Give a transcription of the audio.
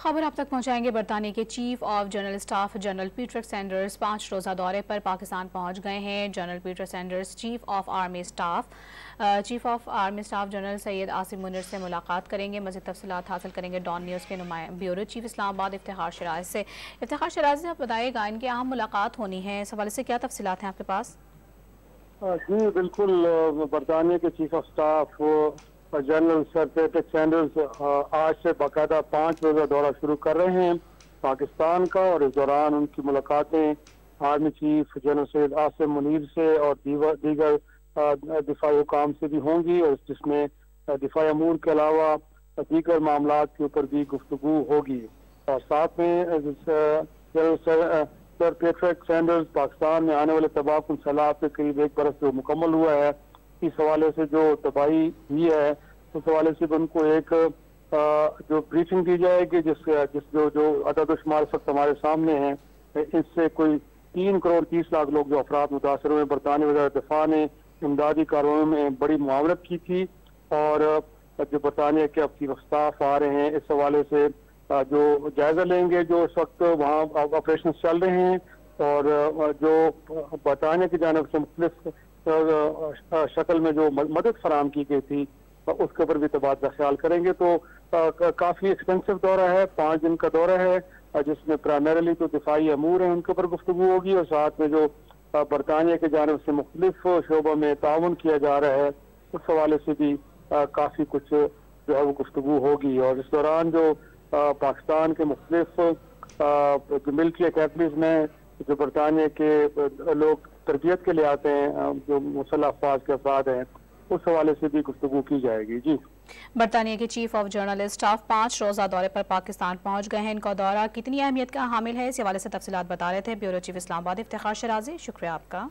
खबर आप तक पहुंचाएंगे। बरतानिया के chief of general staff general Peter Sanders 5 रोज़ा दौरे पर पाकिस्तान पहुंच गए हैं। General Peter Sanders chief of army staff general Syed Asim Munir से मुलाकात करेंगे। मज़ीद तफसीलात हासिल करेंगे डॉन न्यूज़ के ब्यूरो चीफ इस्लामाबाद इफ्तिखार शिराज से। इफ्तिखार शिराज से आप बताइएगा, इनकी अहम मुलाकात होनी है, इस हवाले से क्या तफसीलात हैं आपके पास? जी बिल्कुल, बरतानिया के chief of staff general sir Peter Sanders आज से बाकायदा 5 रोज़ा दौरा शुरू कर रहे हैं पाकिस्तान का, और इस दौरान उनकी मुलाकातें army chief general Syed Asim Munir से और दीगर दिफाई हुकाम से भी होंगी, और जिसमें दिफाई अमूर के अलावा दीगर मामलात के ऊपर भी गुफ्तगू होगी। और साथ में general sir Peter Sanders Pakistan में आने वाले तबाहकुन सैलाब के करीब 1 बरस जो मुकम्मल हुआ है, इस हवाले से जो तबाही हुई है उस हवाले से उनको एक जो ब्रीफिंग दी जाएगी, जो अदद शुमार इस वक्त हमारे सामने है। इससे कोई 3 करोड़ 30 लाख लोग जो अफराद मुतासर हुए। बरतानिया वज़ारत दिफा ने इमदादी कार्रवाई में बड़ी मुआवनत की थी, और जो बरतानिया के अब चीफ स्टाफ आ रहे हैं इस हवाले से जो जायजा लेंगे जो इस वक्त वहाँ ऑपरेशन चल रहे हैं, और जो बरतानिया की जानिब से मुख्तलिफ शक्ल में जो मदद फराम की गई थी उसके ऊपर भी तबादला ख्याल करेंगे। तो काफ़ी एक्सपेंसिव दौरा है, 5 दिन का दौरा है, जिसमें प्राइमरीली तो दिफाई अमूर हैं उनके ऊपर गुफ्तगू होगी, और साथ में जो बरतानिया के जानिब से मुख्तलिफ शोबों में ताउन किया जा रहा है उस हवाले से भी काफ़ी कुछ जो है वो गुफ्तगू होगी। और इस दौरान जो पाकिस्तान के मुख्तलिफ मिलिट्री अकेडमीज में जो बरतानिया के लोग तरबियत के लिए आते हैं, जो मुसल्लह अफवाज के अफराद हैं, उस हवाले से भी गुफ्तगू की जाएगी। जी, बरतानिया के चीफ ऑफ जनरल स्टाफ 5 रोज़ा दौरे पर पाकिस्तान पहुंच गए हैं। इनका दौरा कितनी अहमियत का हामिल है, इस हवाले से तफसीलात बता रहे थे ब्यूरो चीफ इस्लामाबाद इफ्तिखार शिराजी। शुक्रिया आपका।